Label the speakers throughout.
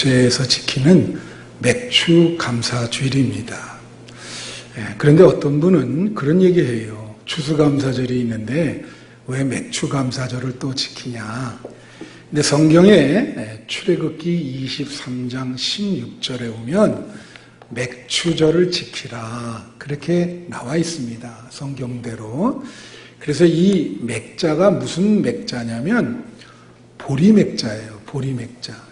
Speaker 1: 교회에서 지키는 맥주 감사 주일입니다. 그런데 어떤 분은 그런 얘기해요. 추수감사절이 있는데 왜 맥주 감사절을 또 지키냐. 근데 성경에 출애굽기 23장 16절에 보면 맥주절을 지키라 그렇게 나와 있습니다. 성경대로. 그래서 이 맥자가 무슨 맥자냐면 보리맥자예요. 보리맥자.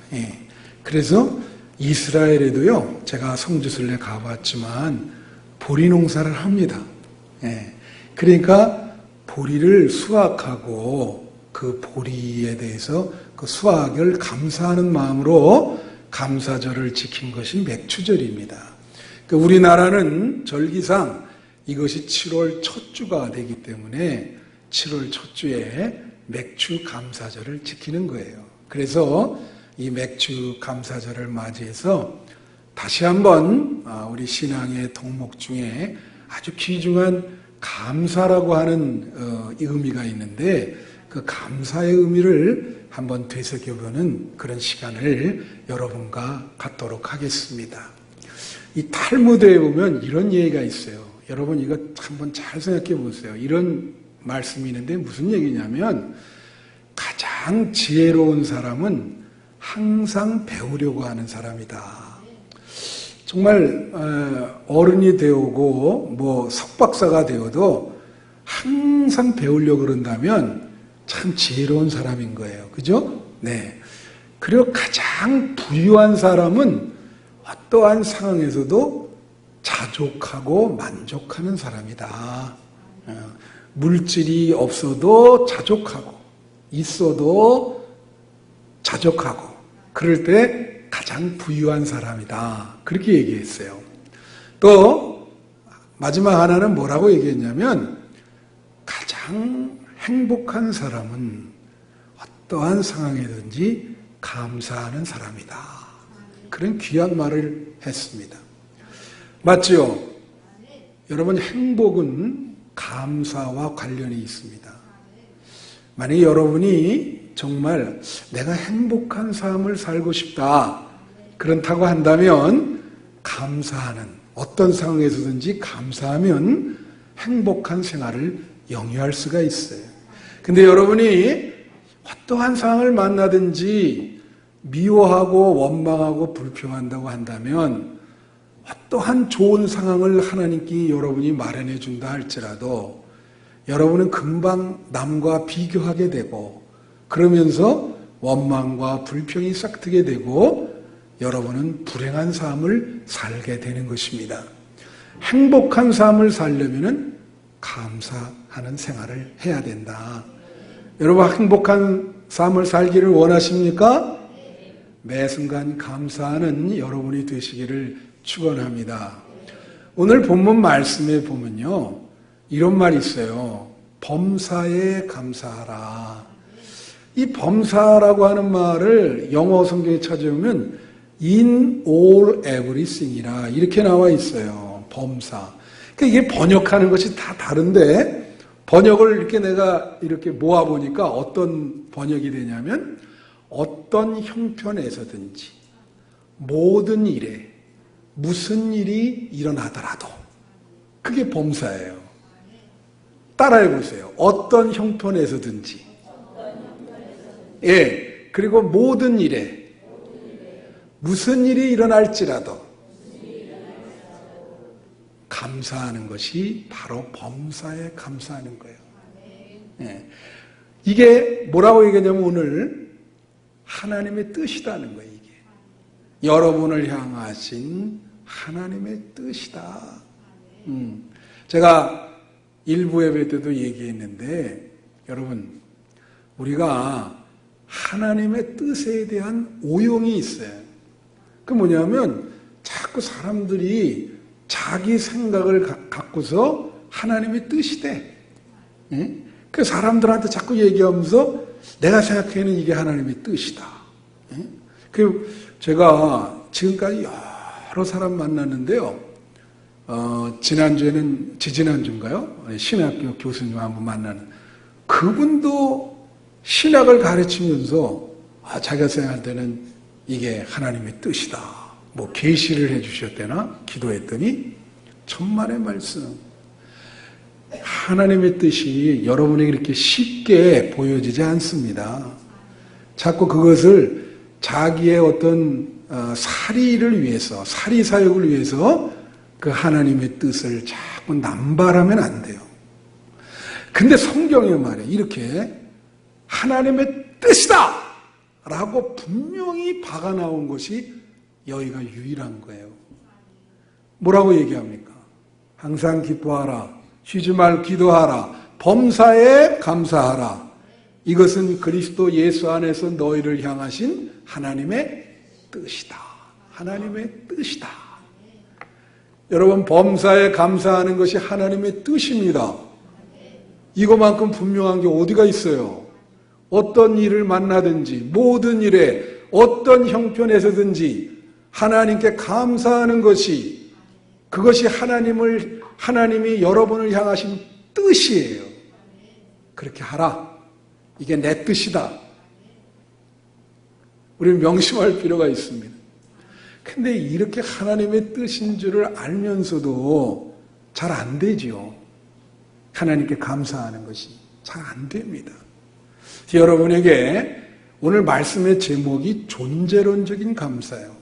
Speaker 1: 그래서 이스라엘에도요, 제가 성지순례 가봤지만 보리 농사를 합니다. 그러니까 보리를 수확하고 그 보리에 대해서 그 수확을 감사하는 마음으로 감사절을 지킨 것이 맥주절입니다. 그러니까 우리나라는 절기상 이것이 7월 첫 주가 되기 때문에 7월 첫 주에 맥주 감사절을 지키는 거예요. 그래서 이 맥주 감사절을 맞이해서 다시 한번 우리 신앙의 덕목 중에 아주 귀중한 감사라고 하는 의미가 있는데 그 감사의 의미를 한번 되새겨보는 그런 시간을 여러분과 갖도록 하겠습니다. 이 탈무드에 보면 이런 얘기가 있어요. 여러분 이거 한번 잘 생각해 보세요. 이런 말씀이 있는데 무슨 얘기냐면 가장 지혜로운 사람은 항상 배우려고 하는 사람이다. 정말 어른이 되오고 뭐 석박사가 되어도 항상 배우려고 그런다면 참 지혜로운 사람인 거예요. 그죠? 네. 그리고 가장 부유한 사람은 어떠한 상황에서도 자족하고 만족하는 사람이다. 물질이 없어도 자족하고 있어도 자족하고 그럴 때 가장 부유한 사람이다. 그렇게 얘기했어요. 또 마지막 하나는 뭐라고 얘기했냐면 가장 행복한 사람은 어떠한 상황이든지 감사하는 사람이다. 그런 귀한 말을 했습니다. 맞죠? 여러분 행복은 감사와 관련이 있습니다. 만약에 여러분이 정말 내가 행복한 삶을 살고 싶다 그렇다고 한다면 감사하는 어떤 상황에서든지 감사하면 행복한 생활을 영위할 수가 있어요. 근데 여러분이 어떠한 상황을 만나든지 미워하고 원망하고 불평한다고 한다면 어떠한 좋은 상황을 하나님께 여러분이 마련해 준다 할지라도 여러분은 금방 남과 비교하게 되고 그러면서 원망과 불평이 싹트게 되고 여러분은 불행한 삶을 살게 되는 것입니다. 행복한 삶을 살려면 감사하는 생활을 해야 된다. 여러분 행복한 삶을 살기를 원하십니까? 매 순간 감사하는 여러분이 되시기를 축원합니다. 오늘 본문 말씀에 보면요. 이런 말이 있어요. 범사에 감사하라. 이 범사라고 하는 말을 영어 성경에 찾아보면 in all everything이라 이렇게 나와 있어요. 범사. 그러니까 이게 번역하는 것이 다 다른데 번역을 이렇게 내가 이렇게 모아보니까 어떤 번역이 되냐면 어떤 형편에서든지 모든 일에 무슨 일이 일어나더라도 그게 범사예요. 따라해보세요. 어떤 형편에서든지 예, 그리고 모든 일에 무슨 일이 일어날지라도 감사하는 것이 바로 범사에 감사하는 거예요. 예. 이게 뭐라고 얘기하냐면 오늘 하나님의 뜻이라는 거예요. 이게 여러분을 향하신 하나님의 뜻이다. 제가 일부 예배 때도 얘기했는데 여러분 우리가 하나님의 뜻에 대한 오용이 있어요. 그 뭐냐면 자꾸 사람들이 자기 생각을 갖고서 하나님의 뜻이 돼. 그 사람들한테 자꾸 얘기하면서 내가 생각하는 이게 하나님의 뜻이다. 그 제가 지금까지 여러 사람 만났는데요. 지지난주인가요? 신학교 교수님 한번 만나는 그분도 신학을 가르치면서 자기가 생각할 때는 이게 하나님의 뜻이다. 뭐 계시를 해주셨대나 기도했더니 천만의 말씀. 하나님의 뜻이 여러분에게 이렇게 쉽게 보여지지 않습니다. 자꾸 그것을 자기의 어떤 사리를 위해서, 사리 사역을 위해서 그 하나님의 뜻을 자꾸 남발하면 안 돼요. 근데 성경에 말해 이렇게 하나님의 뜻이다! 라고 분명히 박아 나온 것이 여기가 유일한 거예요. 뭐라고 얘기합니까? 항상 기뻐하라. 쉬지 말고 기도하라. 범사에 감사하라. 이것은 그리스도 예수 안에서 너희를 향하신 하나님의 뜻이다. 하나님의 뜻이다. 여러분, 범사에 감사하는 것이 하나님의 뜻입니다. 이거만큼 분명한 게 어디가 있어요? 어떤 일을 만나든지 모든 일에 어떤 형편에서든지 하나님께 감사하는 것이, 그것이 하나님이 여러분을 향하신 뜻이에요. 그렇게 하라. 이게 내 뜻이다. 우리는 명심할 필요가 있습니다. 근데 이렇게 하나님의 뜻인 줄을 알면서도 잘 안 되지요. 하나님께 감사하는 것이 잘 안 됩니다. 여러분에게 오늘 말씀의 제목이 존재론적인 감사예요.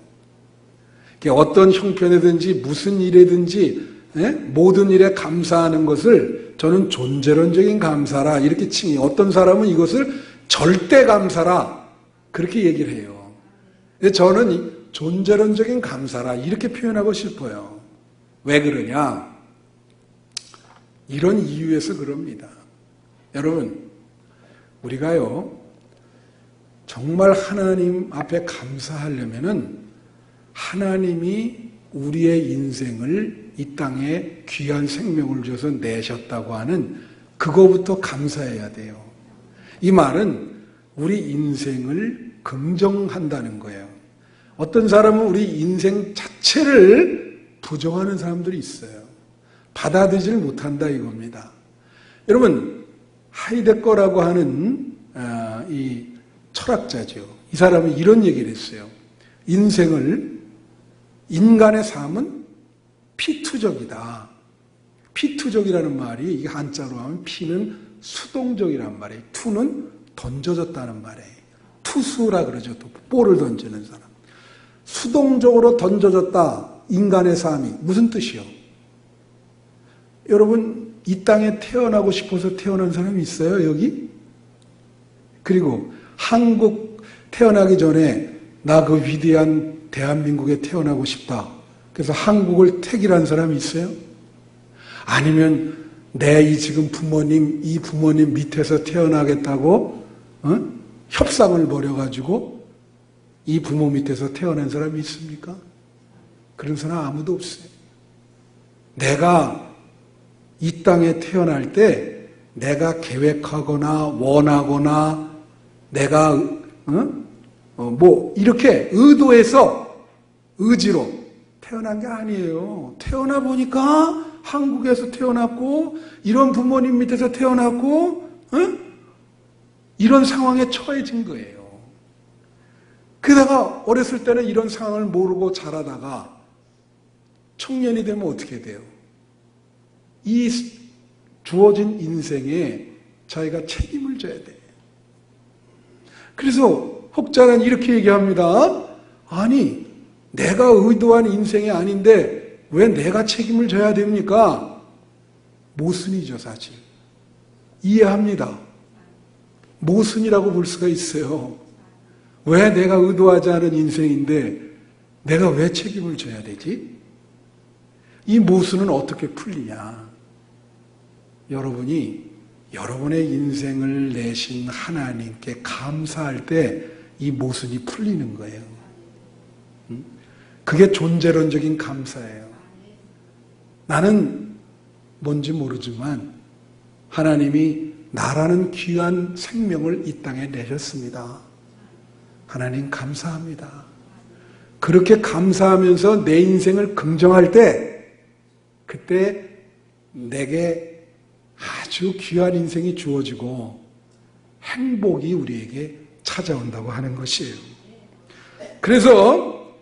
Speaker 1: 어떤 형편이든지 무슨 일이든지 모든 일에 감사하는 것을 저는 존재론적인 감사라 이렇게 칭해요. 어떤 사람은 이것을 절대 감사라 그렇게 얘기를 해요. 근데 저는 존재론적인 감사라 이렇게 표현하고 싶어요. 왜 그러냐? 이런 이유에서 그럽니다. 여러분, 우리가요 정말 하나님 앞에 감사하려면은 하나님이 우리의 인생을 이 땅에 귀한 생명을 줘서 내셨다고 하는 그거부터 감사해야 돼요. 이 말은 우리 인생을 긍정한다는 거예요. 어떤 사람은 우리 인생 자체를 부정하는 사람들이 있어요. 받아들이질 못한다 이겁니다. 여러분, 하이데거라고 하는 이 철학자죠. 이 사람이 이런 얘기를 했어요. 인간의 삶은 피투적이다. 피투적이라는 말이 이게 한자로 하면 피는 수동적이란 말이에요. 투는 던져졌다는 말이에요. 투수라 그러죠. 또 볼을 던지는 사람. 수동적으로 던져졌다. 인간의 삶이. 무슨 뜻이요? 여러분, 이 땅에 태어나고 싶어서 태어난 사람이 있어요, 여기? 그리고 한국 태어나기 전에 나 그 위대한 대한민국에 태어나고 싶다. 그래서 한국을 택이란 사람이 있어요? 아니면 내 이 부모님 밑에서 태어나겠다고 협상을 벌여가지고 이 부모 밑에서 태어난 사람이 있습니까? 그런 사람 아무도 없어요. 내가 이 땅에 태어날 때 내가 계획하거나 원하거나 내가 이렇게 의도해서 의지로 태어난 게 아니에요. 태어나 보니까 한국에서 태어났고 이런 부모님 밑에서 태어났고 이런 상황에 처해진 거예요. 그러다가 어렸을 때는 이런 상황을 모르고 자라다가 청년이 되면 어떻게 돼요? 이 주어진 인생에 자기가 책임을 져야 돼. 그래서 혹자는 이렇게 얘기합니다. 아니, 내가 의도한 인생이 아닌데 왜 내가 책임을 져야 됩니까? 모순이죠, 사실. 이해합니다. 모순이라고 볼 수가 있어요. 왜 내가 의도하지 않은 인생인데 내가 왜 책임을 져야 되지? 이 모순은 어떻게 풀리냐? 여러분이 여러분의 인생을 내신 하나님께 감사할 때 이 모순이 풀리는 거예요. 그게 존재론적인 감사예요. 나는 뭔지 모르지만 하나님이 나라는 귀한 생명을 이 땅에 내셨습니다. 하나님 감사합니다. 그렇게 감사하면서 내 인생을 긍정할 때 그때 내게 아주 귀한 인생이 주어지고 행복이 우리에게 찾아온다고 하는 것이에요. 그래서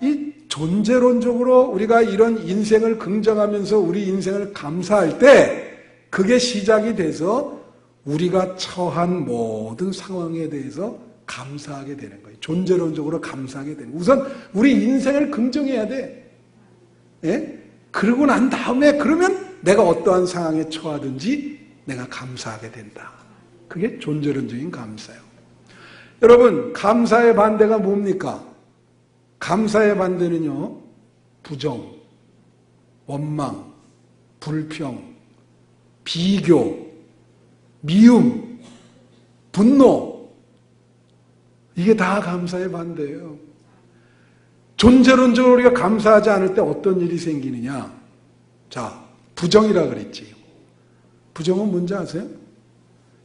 Speaker 1: 이 존재론적으로 우리가 이런 인생을 긍정하면서 우리 인생을 감사할 때 그게 시작이 돼서 우리가 처한 모든 상황에 대해서 감사하게 되는 거예요. 존재론적으로 감사하게 되는 거예요. 우선 우리 인생을 긍정해야 돼. 예? 그러고 난 다음에 그러면 내가 어떠한 상황에 처하든지 내가 감사하게 된다. 그게 존재론적인 감사예요. 여러분, 감사의 반대가 뭡니까? 감사의 반대는요, 부정, 원망, 불평, 비교, 미움, 분노, 이게 다 감사의 반대예요. 존재론적으로 우리가 감사하지 않을 때 어떤 일이 생기느냐? 자, 부정이라 그랬지. 부정은 뭔지 아세요?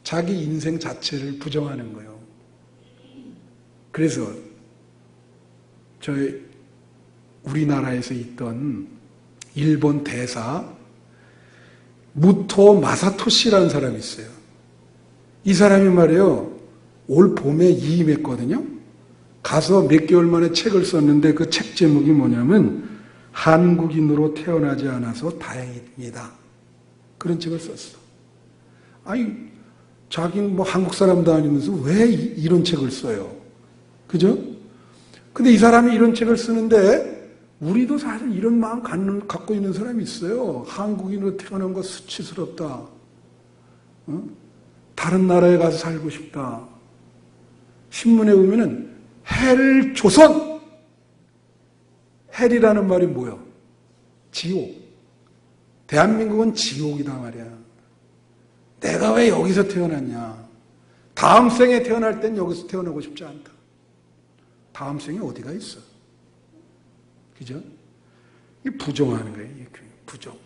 Speaker 1: 자기 인생 자체를 부정하는 거예요. 그래서 저희 우리나라에서 있던 일본 대사 무토 마사토시라는 사람이 있어요. 이 사람이 말이에요, 올 봄에 이임했거든요. 가서 몇 개월 만에 책을 썼는데 그 책 제목이 뭐냐면 한국인으로 태어나지 않아서 다행입니다. 그런 책을 썼어. 아니, 자기는 뭐 한국 사람도 아니면서 왜 이런 책을 써요? 그죠? 근데 이 사람이 이런 책을 쓰는데 우리도 사실 이런 마음 갖고 있는 사람이 있어요. 한국인으로 태어난 거 수치스럽다. 다른 나라에 가서 살고 싶다. 신문에 보면은 헬조선! 헬이라는 말이 뭐예요? 지옥. 대한민국은 지옥이다 말이야. 내가 왜 여기서 태어났냐? 다음 생에 태어날 땐 여기서 태어나고 싶지 않다. 다음 생에 어디가 있어? 그죠? 이 부정하는 거예요. 부정.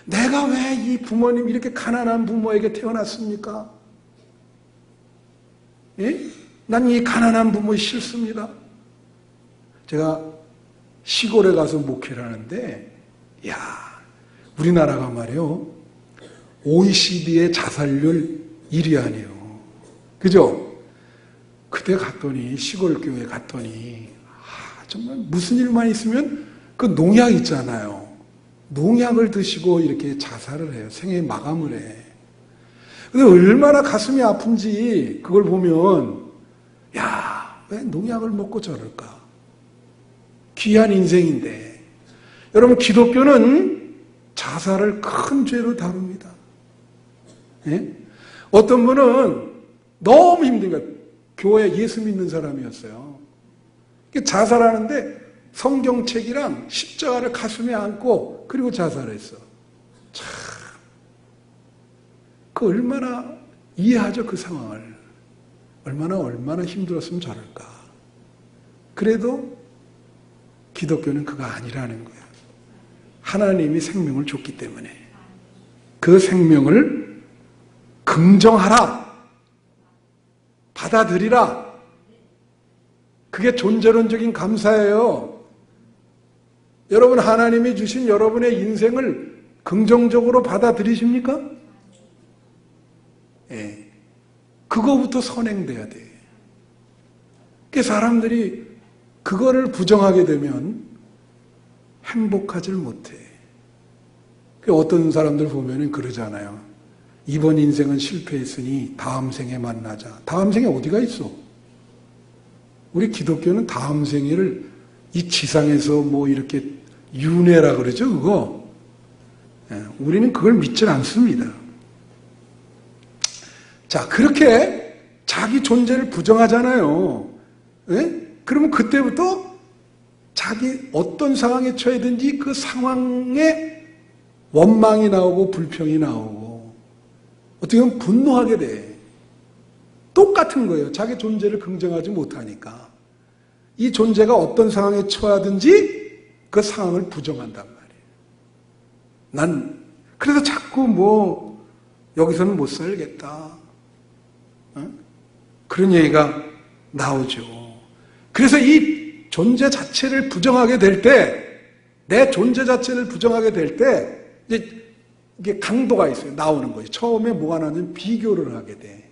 Speaker 1: 내가 왜 이 부모님 이렇게 가난한 부모에게 태어났습니까? 예? 난 이 가난한 부모 싫습니다. 제가 시골에 가서 목회를 하는데, 야, 우리나라가 말이에요, OECD의 자살률 1위 아니에요. 그죠? 그때 갔더니, 시골 교회 갔더니, 정말 무슨 일만 있으면 그 농약 있잖아요. 농약을 드시고 이렇게 자살을 해요. 생애 마감을 해. 근데 얼마나 가슴이 아픈지 그걸 보면, 야, 왜 농약을 먹고 저럴까? 귀한 인생인데. 여러분, 기독교는 자살을 큰 죄로 다룹니다. 예? 어떤 분은 너무 힘든 거예요. 교회에 예수 믿는 사람이었어요. 자살하는데 성경책이랑 십자가를 가슴에 안고 그리고 자살했어. 참, 그 얼마나 이해하죠, 그 상황을. 얼마나 힘들었으면 저럴까. 그래도 기독교는 그거 아니라는 거야. 하나님이 생명을 줬기 때문에 그 생명을 긍정하라. 받아들이라. 그게 존재론적인 감사예요. 여러분, 하나님이 주신 여러분의 인생을 긍정적으로 받아들이십니까? 예. 그거부터 선행돼야 돼. 그 사람들이 그거를 부정하게 되면 행복하질 못해. 어떤 사람들 보면 그러잖아요. 이번 인생은 실패했으니 다음 생에 만나자. 다음 생에 어디가 있어? 우리 기독교는 다음 생애를 이 지상에서 뭐 이렇게 윤회라 그러죠, 그거. 우리는 그걸 믿질 않습니다. 자, 그렇게 자기 존재를 부정하잖아요. 예? 그러면 그때부터 자기 어떤 상황에 처해든지 그 상황에 원망이 나오고 불평이 나오고 어떻게 보면 분노하게 돼. 똑같은 거예요. 자기 존재를 긍정하지 못하니까. 이 존재가 어떤 상황에 처하든지 그 상황을 부정한단 말이에요. 난 그래서 자꾸 뭐 여기서는 못 살겠다. 그런 얘기가 나오죠. 그래서 이 존재 자체를 부정하게 될 때, 내 존재 자체를 부정하게 될 때, 이게 강도가 있어요. 나오는 거죠. 처음에 뭐가 나냐면 비교를 하게 돼.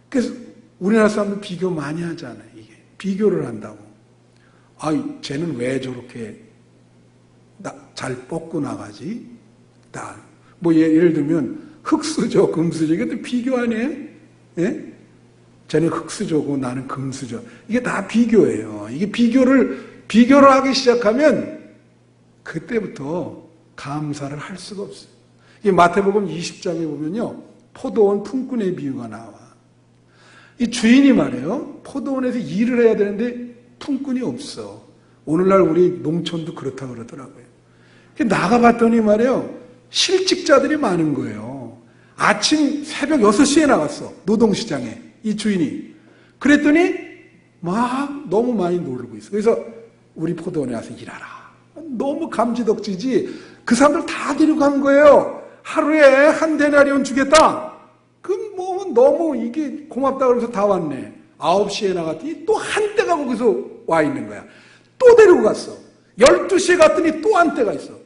Speaker 1: 그래서 우리나라 사람들 비교 많이 하잖아요. 이게 비교를 한다고. 아이, 쟤는 왜 저렇게 잘 뻗고 나가지? 뭐 예를 들면 흙수저, 금수저, 이것도 비교 아니에요? 예? 쟤는 흙수저고 나는 금수저. 이게 다 비교예요. 이게 비교를 하기 시작하면 그때부터 감사를 할 수가 없어요. 이 마태복음 20장에 보면요, 포도원 품꾼의 비유가 나와. 이 주인이 말이에요, 포도원에서 일을 해야 되는데 품꾼이 없어. 오늘날 우리 농촌도 그렇다 그러더라고요. 나가봤더니 말이에요, 실직자들이 많은 거예요. 아침 새벽 6시에 나갔어, 노동시장에, 이 주인이. 그랬더니 막 너무 많이 놀고 있어. 그래서 우리 포도원에 와서 일하라. 너무 감지덕지지. 그 사람들 다 데리고 간 거예요. 하루에 한 데나리온 주겠다. 뭐 너무 이게 고맙다 그래서 다 왔네. 9시에 나갔더니 또 한 대가 거기서 와 있는 거야. 또 데리고 갔어. 12시에 갔더니 또 한 대가 있어.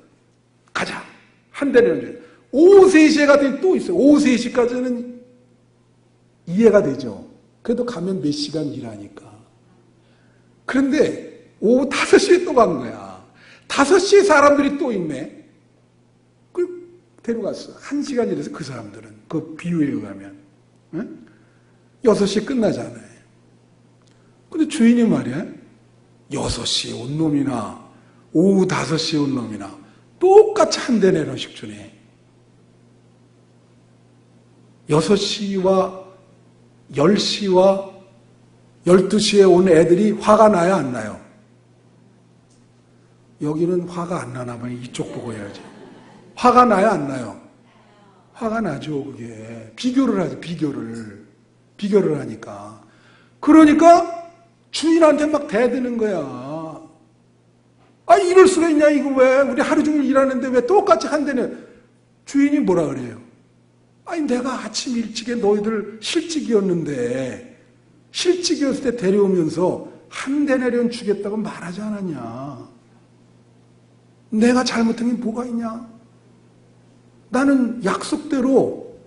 Speaker 1: 가자. 한 대나리온 주. 오후 3시에 갔더니 또 있어. 오후 3시까지는 이해가 되죠. 그래도 가면 몇 시간 일하니까. 그런데 오후 5시에 또 간 거야. 5시에 사람들이 또 있네. 데려갔어. 1시간 일해서 그 사람들은. 그 비유에 의하면. 응? 6시에 끝나잖아요. 근데 주인이 말이야, 6시에 온 놈이나 오후 5시에 온 놈이나 똑같이 한 대나리온씩 주네. 6시와 10시와 12시에 온 애들이 화가 나야 안 나요? 여기는 화가 안 나나 봐요. 이쪽 보고 해야지. 화가 나야 안 나요? 화가 나죠, 그게. 비교를 하죠, 비교를 하니까. 그러니까 주인한테 막 대드는 거야. 아, 이럴 수가 있냐, 이거 왜? 우리 하루 종일 일하는데 왜 똑같이 한대는. 주인이 뭐라 그래요? 아니, 내가 아침 일찍에 너희들 실직이었는데, 실직이었을 때 데려오면서 한 데나리온 주겠다고 말하지 않았냐? 내가 잘못한 게 뭐가 있냐? 나는 약속대로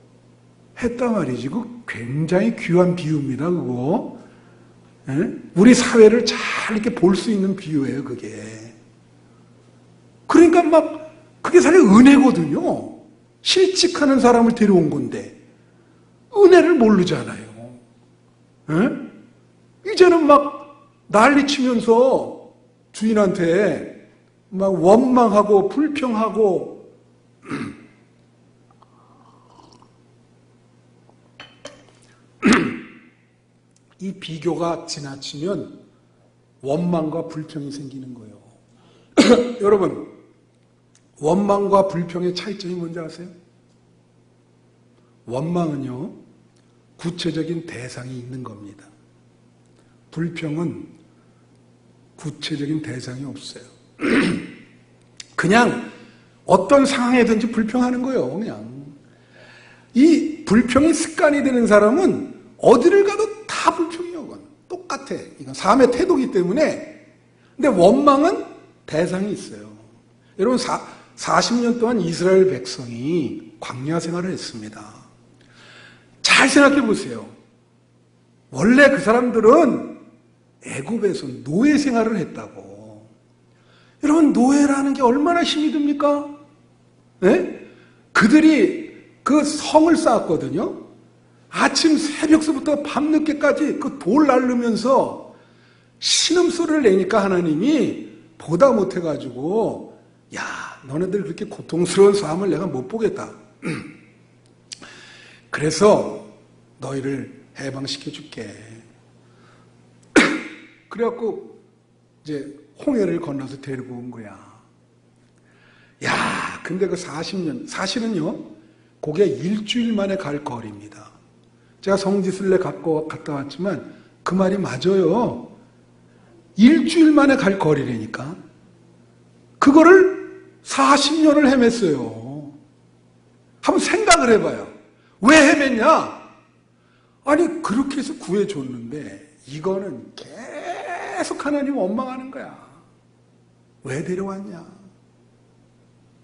Speaker 1: 했단 말이지. 그 굉장히 귀한 비유입니다, 그거. 예? 우리 사회를 잘 이렇게 볼 수 있는 비유예요, 그게. 그러니까 막, 그게 사실 은혜거든요. 실직하는 사람을 데려온 건데, 은혜를 모르잖아요. 예? 이제는 막 난리 치면서 주인한테 막 원망하고 불평하고, 이 비교가 지나치면 원망과 불평이 생기는 거예요. 여러분, 원망과 불평의 차이점이 뭔지 아세요? 원망은요, 구체적인 대상이 있는 겁니다. 불평은 구체적인 대상이 없어요. 그냥 어떤 상황에든지 불평하는 거예요, 그냥. 이 불평이 습관이 되는 사람은 어디를 가도 다 불평이요, 그건. 똑같아. 이건 삶의 태도이기 때문에. 근데 원망은 대상이 있어요. 여러분, 40년 동안 이스라엘 백성이 광야 생활을 했습니다. 잘 생각해 보세요. 원래 그 사람들은 애굽에서 노예 생활을 했다고. 여러분, 노예라는 게 얼마나 힘이 듭니까? 네? 그들이 그 성을 쌓았거든요. 아침 새벽서부터 밤늦게까지 그 돌 날르면서 신음소리를 내니까 하나님이 보다 못해가지고, 야, 너네들 그렇게 고통스러운 삶을 내가 못 보겠다. 그래서 너희를 해방시켜 줄게. 그래갖고 이제 홍해를 건너서 데리고 온 거야. 야, 근데 그 40년, 사실은요, 그게 일주일 만에 갈 거리입니다. 제가 성지순례 갔다 왔지만 그 말이 맞아요. 일주일 만에 갈 거리라니까. 그거를 40년을 헤맸어요. 한번 생각을 해봐요. 왜 헤맸냐? 아니, 그렇게 해서 구해줬는데 이거는 계속 하나님 원망하는 거야. 왜 데려왔냐?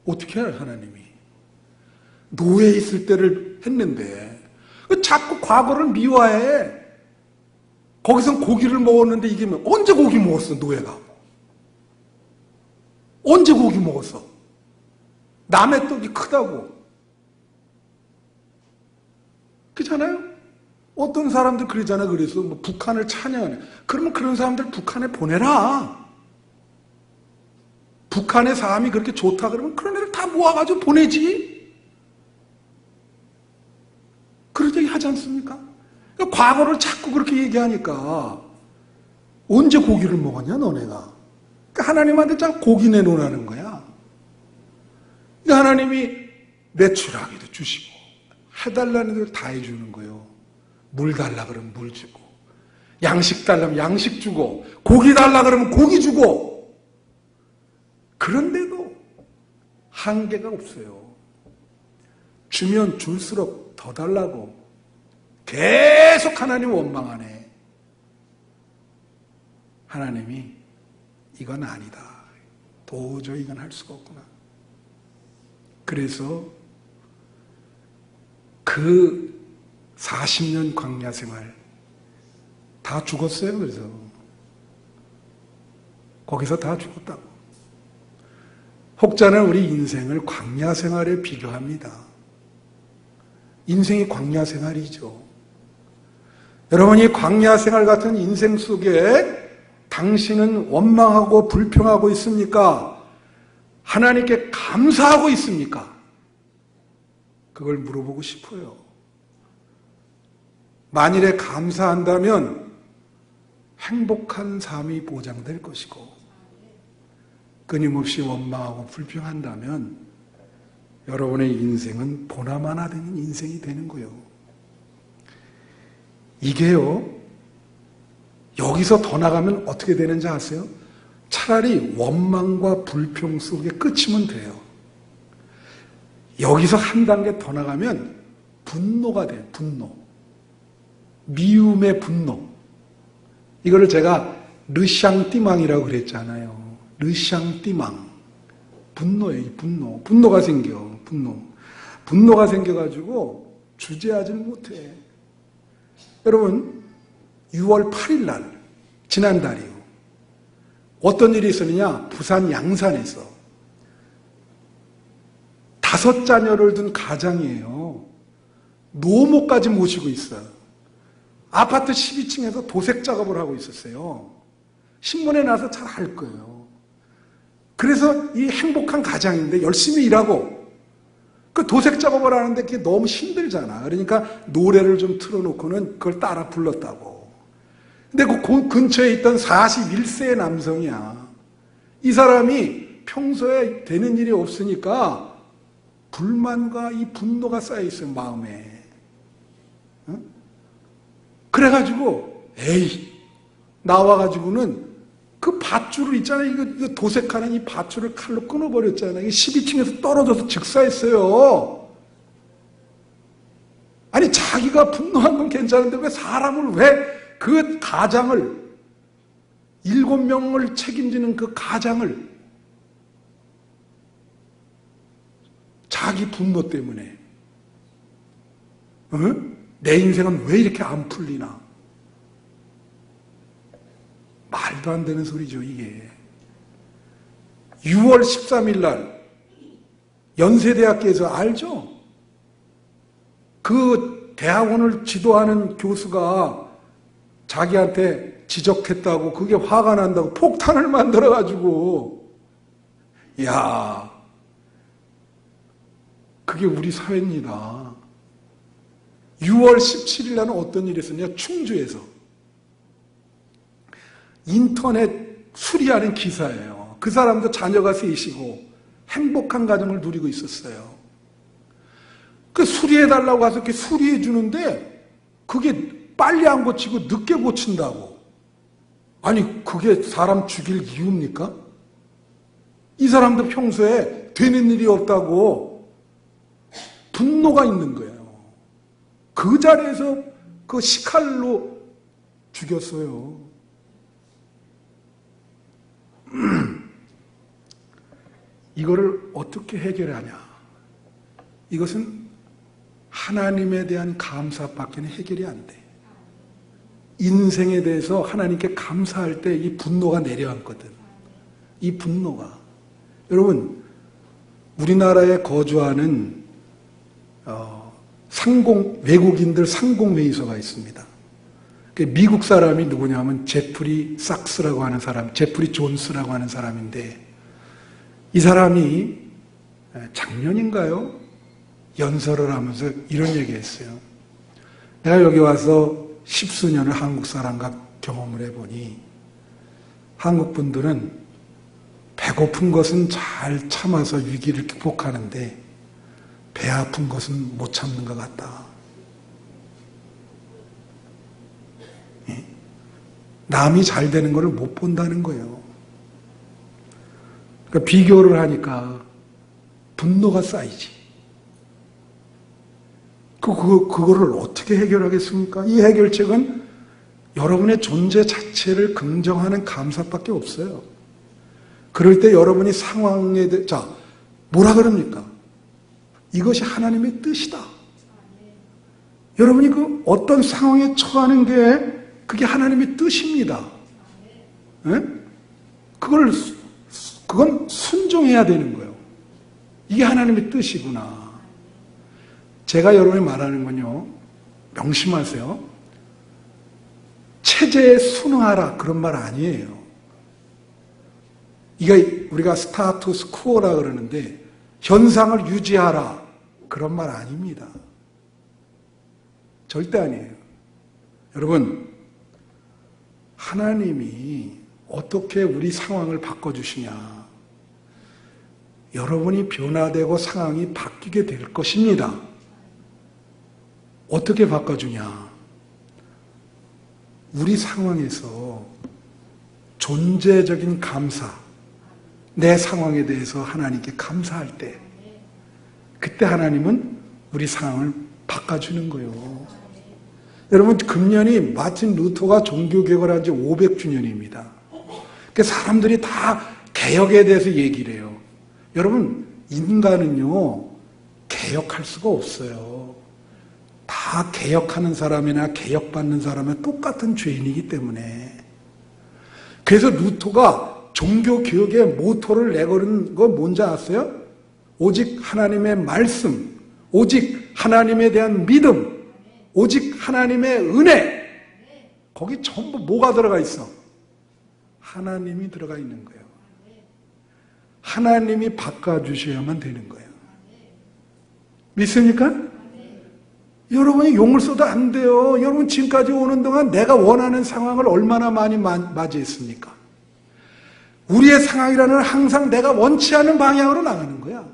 Speaker 1: 어떻게 해요, 하나님이? 노예에 있을 때를 했는데 자꾸 과거를 미화해. 거기선 고기를 먹었는데 이게 언제 고기 먹었어, 노예가? 언제 고기 먹었어? 남의 떡이 크다고. 그렇잖아요? 어떤 사람들 그러잖아요. 그래서 뭐 북한을 찬양하네. 그러면 그런 사람들 북한에 보내라. 북한의 삶이 그렇게 좋다 그러면 그런 애들 다 모아가지고 보내지. 그런 얘기 하지 않습니까? 그러니까 과거를 자꾸 그렇게 얘기하니까 언제 고기를 먹었냐 너네가. 그러니까 하나님한테 자꾸 고기 내놓으라는 거야. 그러니까 하나님이 매출하기도 주시고 해달라는 대로 다 해주는 거예요. 물 달라 그러면 물 주고, 양식 달라면 양식 주고, 고기 달라 그러면 고기 주고. 그런데도 한계가 없어요. 주면 줄수록 더 달라고 계속 하나님 원망하네. 하나님이 이건 아니다. 도저히 이건 할 수가 없구나. 그래서 그 40년 광야 생활 다 죽었어요. 그래서 거기서 다 죽었다고. 혹자는 우리 인생을 광야 생활에 비교합니다. 인생이 광야 생활이죠. 여러분이 광야 생활 같은 인생 속에 당신은 원망하고 불평하고 있습니까? 하나님께 감사하고 있습니까? 그걸 물어보고 싶어요. 만일에 감사한다면 행복한 삶이 보장될 것이고, 끊임없이 원망하고 불평한다면 여러분의 인생은 보나마나 되는 인생이 되는 거예요. 이게요, 여기서 더 나가면 어떻게 되는지 아세요? 차라리 원망과 불평 속에 끝이면 돼요. 여기서 한 단계 더 나가면 분노가 돼요. 분노. 미움의 분노. 이거를 제가 르샹띠망이라고 그랬잖아요. 르샹띠망. 분노예요. 분노. 분노가 생겨. 분노. 분노가 생겨가지고 주제하지 못해. 여러분 6월 8일 날 지난달이요. 어떤 일이 있었느냐. 부산 양산에서 5 자녀를 둔 가장이에요. 노모까지 모시고 있어요. 아파트 12층에서 도색 작업을 하고 있었어요. 신문에 나서 잘 알 거예요. 그래서 이 행복한 가장인데 열심히 일하고 그 도색 작업을 하는데 그게 너무 힘들잖아. 그러니까 노래를 좀 틀어놓고는 그걸 따라 불렀다고. 근데 그 근처에 있던 41세의 남성이야. 이 사람이 평소에 되는 일이 없으니까 불만과 이 분노가 쌓여있어요, 마음에. 그래가지고, 에이, 나와가지고는 그 밧줄을 있잖아요. 이거 도색하는 이 밧줄을 칼로 끊어버렸잖아요. 이게 12층에서 떨어져서 즉사했어요. 아니, 자기가 분노한 건 괜찮은데 왜 사람을 왜 그 가장을, 7명을 책임지는 그 가장을 자기 분노 때문에, 내 인생은 왜 이렇게 안 풀리나? 말도 안 되는 소리죠, 이게. 6월 13일 날 연세대학교에서 알죠? 그 대학원을 지도하는 교수가 자기한테 지적했다고 그게 화가 난다고 폭탄을 만들어가지고, 이야, 그게 우리 사회입니다. 6월 17일 날은 어떤 일이 있었냐? 충주에서 인터넷 수리하는 기사예요. 그 사람도 자녀가 셋이고 행복한 가정을 누리고 있었어요. 그 수리해달라고 가서 이렇게 수리해 주는데 그게 빨리 안 고치고 늦게 고친다고. 아니, 그게 사람 죽일 이유입니까? 이 사람도 평소에 되는 일이 없다고 분노가 있는 거예요. 그 자리에서 그 시칼로 죽였어요. 이거를 어떻게 해결하냐? 이것은 하나님에 대한 감사밖에는 해결이 안 돼. 인생에 대해서 하나님께 감사할 때 이 분노가 내려앉거든. 이 분노가. 여러분, 우리나라에 거주하는 외국인들 상공회의소가 있습니다. 미국 사람이 누구냐면 제프리 sak스라고 하는 사람, 제프리 존스라고 하는 사람인데, 이 사람이 작년인가요? 연설을 하면서 이런 얘기했어요. 내가 여기 와서 10수년을 한국 사람과 경험을 해보니 한국 분들은 배고픈 것은 잘 참아서 위기를 극복하는데 배 아픈 것은 못 참는 것 같다. 남이 잘 되는 것을 못 본다는 거예요. 그러니까 비교를 하니까 분노가 쌓이지. 그거를 어떻게 해결하겠습니까? 이 해결책은 여러분의 존재 자체를 긍정하는 감사밖에 없어요. 그럴 때 여러분이 상황에 대해, 뭐라 그럽니까? 이것이 하나님의 뜻이다. 여러분이 그 어떤 상황에 처하는 게 그게 하나님의 뜻입니다. 네? 그건 순종해야 되는 거예요. 이게 하나님의 뜻이구나. 제가 여러분이 말하는 건요, 명심하세요. 체제에 순응하라 그런 말 아니에요. 이게 우리가 스타투스 쿠어라 그러는데 현상을 유지하라 그런 말 아닙니다. 절대 아니에요. 여러분, 하나님이 어떻게 우리 상황을 바꿔주시냐. 여러분이 변화되고 상황이 바뀌게 될 것입니다. 어떻게 바꿔주냐. 우리 상황에서 존재적인 감사, 내 상황에 대해서 하나님께 감사할 때, 그때 하나님은 우리 상황을 바꿔주는 거예요. 여러분, 금년이 마틴 루터가 종교개혁을 한 지 500주년입니다. 그러니까 사람들이 다 개혁에 대해서 얘기를 해요. 여러분, 인간은요, 개혁할 수가 없어요. 다 개혁하는 사람이나 개혁받는 사람은 똑같은 죄인이기 때문에. 그래서 루터가 종교개혁의 모토를 내걸은 거 뭔지 아세요? 오직 하나님의 말씀, 오직 하나님에 대한 믿음, 오직 하나님의 은혜. 거기 전부 뭐가 들어가 있어? 하나님이 들어가 있는 거예요. 하나님이 바꿔주셔야만 되는 거예요. 믿습니까? 여러분이 용을 써도 안 돼요. 여러분 지금까지 오는 동안 내가 원하는 상황을 얼마나 많이 맞이했습니까? 우리의 상황이라는 항상 내가 원치 않는 방향으로 나가는 거야.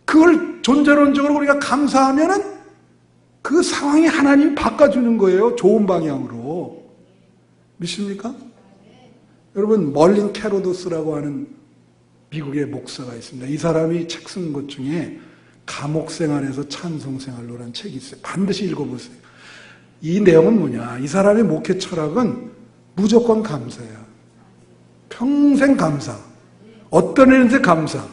Speaker 1: 그걸 존재론적으로 우리가 감사하면은 그 상황이 하나님이 바꿔주는 거예요. 좋은 방향으로. 믿습니까? 여러분, 멀린 캐로도스라고 하는 미국의 목사가 있습니다. 이 사람이 책 쓴 것 중에 감옥 생활에서 찬송 생활로라는 책이 있어요. 반드시 읽어보세요. 이 내용은 뭐냐? 이 사람의 목회 철학은 무조건 감사야. 평생 감사. 어떤 일인지 감사.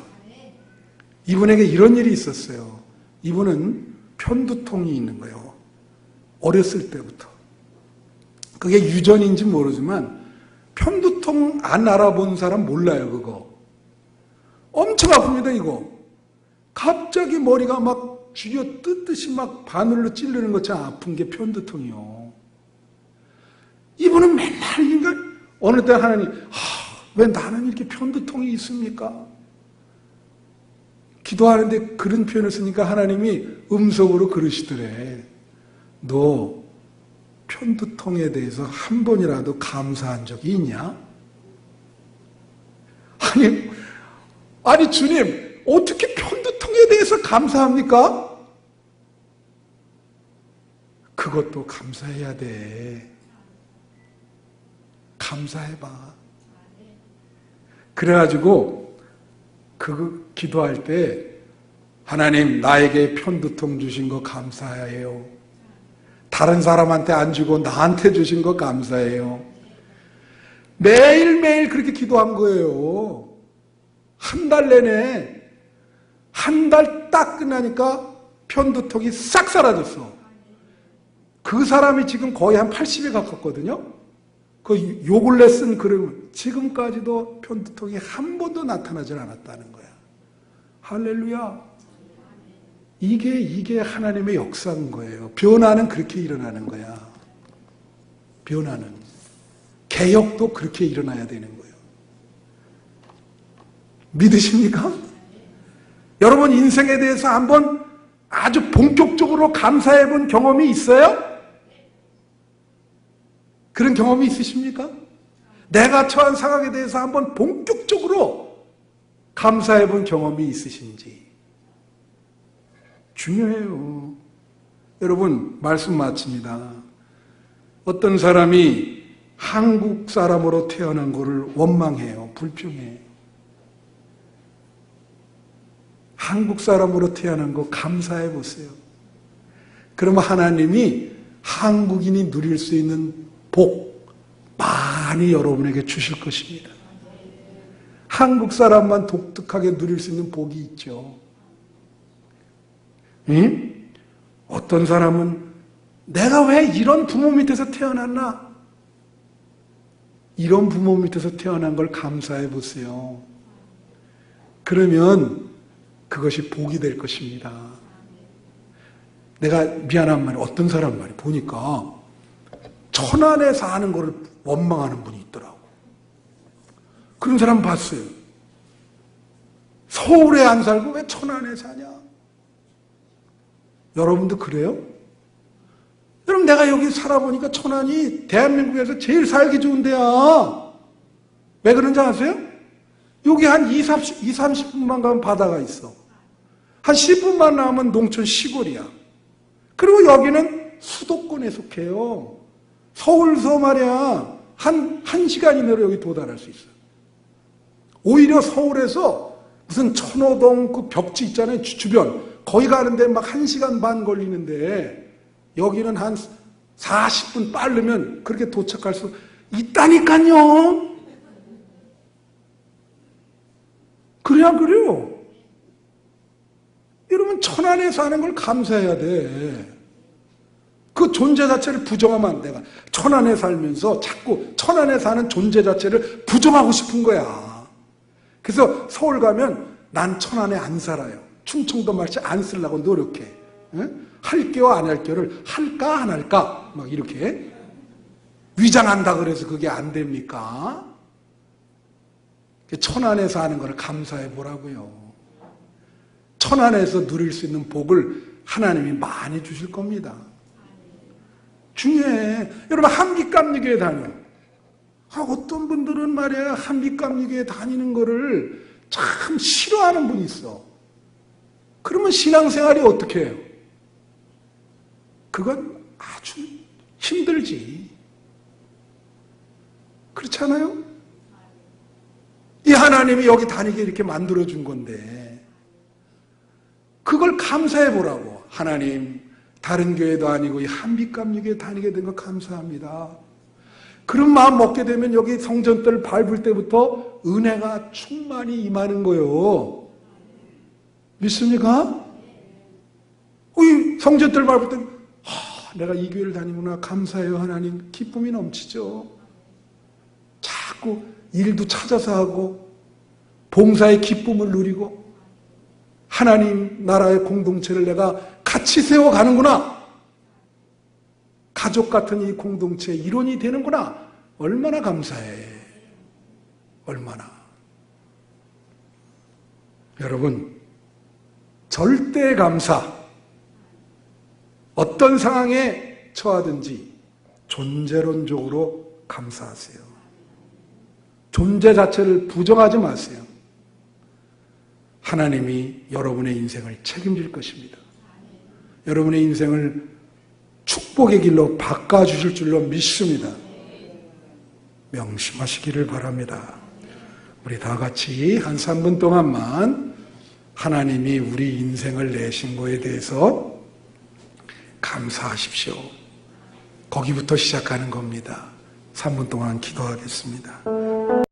Speaker 1: 이분에게 이런 일이 있었어요. 이분은 편두통이 있는 거예요. 어렸을 때부터. 그게 유전인지 모르지만 편두통 안 알아본 사람 몰라요, 그거. 엄청 아픕니다, 이거. 갑자기 머리가 막 쥐어 뜯듯이 막 바늘로 찌르는 것처럼 아픈 게 편두통이요. 이분은 맨날, 그러니까 어느 때 하나님, 왜 나는 이렇게 편두통이 있습니까? 기도하는데 그런 표현을 쓰니까 하나님이 음성으로 그러시더래. 너 편두통에 대해서 한 번이라도 감사한 적이 있냐? 아니 주님, 어떻게 편두통에 대해서 감사합니까? 그것도 감사해야 돼. 감사해봐. 그래가지고 기도할 때 하나님, 나에게 편두통 주신 거 감사해요. 다른 사람한테 안 주고 나한테 주신 거 감사해요. 매일매일 그렇게 기도한 거예요. 한 달 내내. 한 달 딱 끝나니까 편두통이 싹 사라졌어. 그 사람이 지금 거의 한 80에 가깝거든요. 그 요 근래 쓴 글은 지금까지도 편두통이 한 번도 나타나질 않았다는 거야. 할렐루야. 이게 하나님의 역사인 거예요. 변화는 그렇게 일어나는 거야. 변화는. 개혁도 그렇게 일어나야 되는 거예요. 믿으십니까? 여러분 인생에 대해서 한번 아주 본격적으로 감사해 본 경험이 있어요? 그런 경험이 있으십니까? 내가 처한 상황에 대해서 한번 본격적으로 감사해 본 경험이 있으신지. 중요해요. 여러분, 말씀 마칩니다. 어떤 사람이 한국 사람으로 태어난 것을 원망해요. 불평해. 한국 사람으로 태어난 거 감사해 보세요. 그러면 하나님이 한국인이 누릴 수 있는 복 많이 여러분에게 주실 것입니다. 한국 사람만 독특하게 누릴 수 있는 복이 있죠. 응? 어떤 사람은 내가 왜 이런 부모 밑에서 태어났나? 이런 부모 밑에서 태어난 걸 감사해 보세요. 그러면 그것이 복이 될 것입니다. 내가 미안한 말이 어떤 사람 말이 보니까 천안에 사는 거를 원망하는 분이 있더라고. 그런 사람 봤어요. 서울에 안 살고 왜 천안에 사냐? 여러분도 그래요? 여러분 내가 여기 살아보니까 천안이 대한민국에서 제일 살기 좋은 데야. 왜 그런지 아세요? 여기 한 30분만 가면 바다가 있어. 한 10분만 나오면 농촌 시골이야. 그리고 여기는 수도권에 속해요. 서울서 말이야. 한 시간 이내로 여기 도달할 수 있어요. 오히려 서울에서 무슨 천호동 그 벽지 있잖아요. 주변. 거기 가는데 막 1시간 반 걸리는데 여기는 한 40분 빠르면 그렇게 도착할 수 있다니까요. 그래야 그래요. 여러분 천안에 사는 걸 감사해야 돼. 그 존재 자체를 부정하면 안 돼. 천안에 살면서 자꾸 천안에 사는 존재 자체를 부정하고 싶은 거야. 그래서 서울 가면 난 천안에 안 살아요. 충청도 말씨 안 쓰려고 노력해. 응? 할게와 안 할게를 할까 안 할까 막 이렇게 위장한다 그래서 그게 안 됩니까? 천안에 사는 걸 감사해 보라고요. 천안에서 누릴 수 있는 복을 하나님이 많이 주실 겁니다. 중요해. 여러분 한빛감리교회 다녀. 어떤 분들은 말이야 한빛감리교회 다니는 거를 참 싫어하는 분이 있어. 그러면 신앙생활이 어떻게 해요? 그건 아주 힘들지. 그렇지 않아요? 이 하나님이 여기 다니게 이렇게 만들어준 건데 그걸 감사해 보라고. 하나님 다른 교회도 아니고 이 한빛감리교회 다니게 된 거 감사합니다. 그런 마음 먹게 되면 여기 성전들 밟을 때부터 은혜가 충만히 임하는 거예요. 믿습니까? 이 성전들 밟을 때 내가 이 교회를 다니구나 감사해요. 하나님 기쁨이 넘치죠. 자꾸 일도 찾아서 하고 봉사의 기쁨을 누리고 하나님 나라의 공동체를 내가 같이 세워가는구나. 가족 같은 이 공동체의 일원이 되는구나. 얼마나 감사해. 얼마나. 여러분 절대 감사. 어떤 상황에 처하든지 존재론적으로 감사하세요. 존재 자체를 부정하지 마세요. 하나님이 여러분의 인생을 책임질 것입니다. 여러분의 인생을 축복의 길로 바꿔주실 줄로 믿습니다. 명심하시기를 바랍니다. 우리 다 같이 한 3분 동안만 하나님이 우리 인생을 내신 거에 대해서 감사하십시오. 거기부터 시작하는 겁니다. 3분 동안 기도하겠습니다.